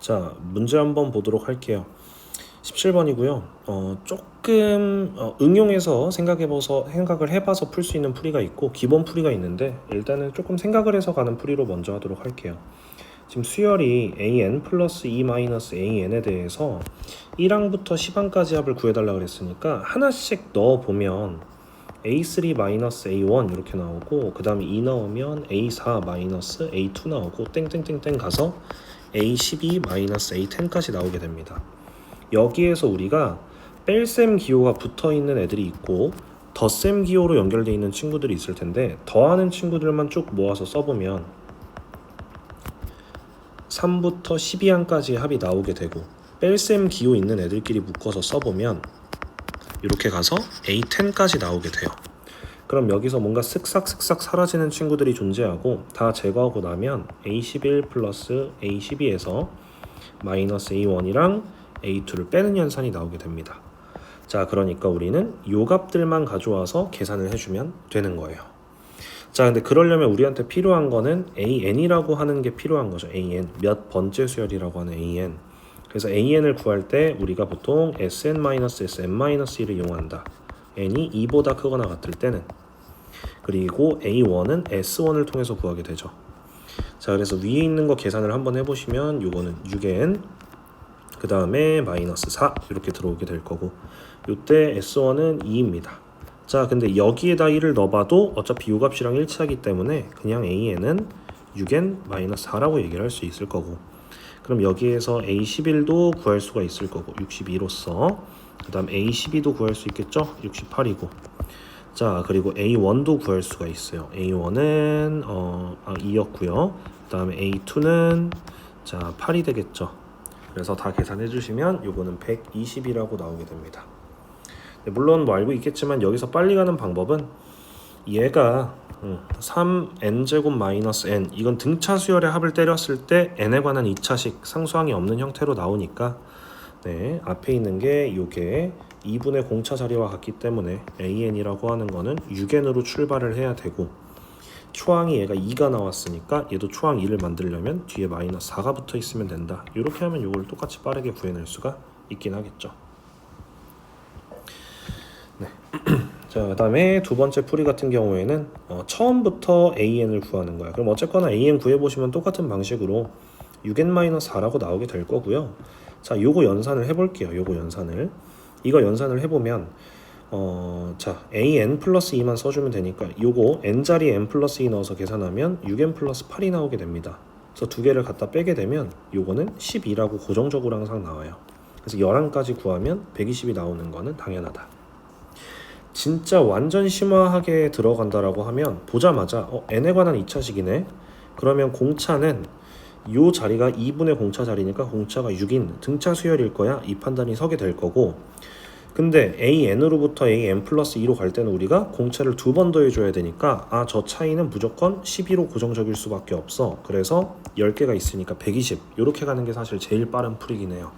자, 문제 한번 보도록 할게요. 17번이고요. 조금 응용해서 생각을 해봐서 풀 수 있는 풀이가 있고 기본 풀이가 있는데 일단은 조금 생각을 해서 가는 풀이로 먼저 하도록 할게요. 지금 수열이 an 플러스 2 마이너스 an에 대해서 1항부터 10항까지 합을 구해달라 그랬으니까 하나씩 넣어보면 a3 마이너스 a1 이렇게 나오고 그 다음에 2 넣으면 a4 마이너스 a2 나오고 땡땡땡땡 가서 a12 마이너스 a10까지 나오게 됩니다. 여기에서 우리가 뺄셈 기호가 붙어있는 애들이 있고 덧셈 기호로 연결되어 있는 친구들이 있을 텐데 더하는 친구들만 쭉 모아서 써보면 3부터 12항까지의 합이 나오게 되고 뺄셈 기호 있는 애들끼리 묶어서 써보면 이렇게 가서 A10까지 나오게 돼요. 그럼 여기서 뭔가 쓱싹쓱싹 사라지는 친구들이 존재하고 다 제거하고 나면 A11 플러스 A12에서 마이너스 A1이랑 A2를 빼는 연산이 나오게 됩니다. 자, 그러니까 우리는 요 값들만 가져와서 계산을 해주면 되는 거예요. 자, 근데 그러려면 우리한테 필요한 거는 AN이라고 하는 게 필요한 거죠. AN, 몇 번째 수열이라고 하는 AN. 그래서 AN을 구할 때 우리가 보통 SN-SN-1을 이용한다. n이 2보다 크거나 같을 때는. 그리고 A1은 S1을 통해서 구하게 되죠. 자, 그래서 위에 있는 거 계산을 한번 해보시면 요거는 6n 그 다음에 마이너스 4 이렇게 들어오게 될 거고 요때 S1은 2입니다. 자, 근데 여기에다 1을 넣어봐도 어차피 요 값이랑 일치하기 때문에 그냥 AN은 6n 마이너스 4라고 얘기를 할 수 있을 거고 그럼 여기에서 A11도 구할 수가 있을 거고 62로서 그 다음 A12도 구할 수 있겠죠? 68이고 자, 그리고 A1도 구할 수가 있어요. A1은 2였고요. 그 다음에 A2는 자 8이 되겠죠. 그래서 다 계산해 주시면 요거는 120이라고 나오게 됩니다. 물론 뭐 알고 있겠지만 여기서 빨리 가는 방법은 얘가 3n제곱 마이너스 n 이건 등차 수열의 합을 때렸을 때 n에 관한 2차식 상수항이 없는 형태로 나오니까 네, 앞에 있는 게 요게 2분의 공차 자리와 같기 때문에 an이라고 하는 거는 6n으로 출발을 해야 되고 초항이 얘가 2가 나왔으니까 얘도 초항 2를 만들려면 뒤에 마이너스 4가 붙어 있으면 된다. 이렇게 하면 요걸 똑같이 빠르게 구해낼 수가 있긴 하겠죠. 네. 자, 그 다음에 두 번째 풀이 같은 경우에는 처음부터 an을 구하는 거야. 그럼 어쨌거나 an 구해보시면 똑같은 방식으로 6n-4라고 나오게 될 거고요. 자, 요거 연산을 해볼게요. 이거 연산을 해보면 자, an 플러스 2만 써주면 되니까 요거 n자리에 n 플러스 2 넣어서 계산하면 6n 플러스 8이 나오게 됩니다. 그래서 두 개를 갖다 빼게 되면 요거는 12라고 고정적으로 항상 나와요. 그래서 11까지 구하면 120이 나오는 거는 당연하다. 진짜 완전 심화하게 들어간다라고 하면 보자마자 n에 관한 2차식이네. 그러면 공차는 요 자리가 2분의 공차 자리니까 공차가 6인 등차 수열일 거야. 이 판단이 서게 될 거고 근데 AN으로부터 AN 플러스 2로 갈 때는 우리가 공차를 2번 더해줘야 되니까 저 차이는 무조건 12로 고정적일 수밖에 없어. 그래서 10개가 있으니까 120 이렇게 가는 게 사실 제일 빠른 풀이긴 해요.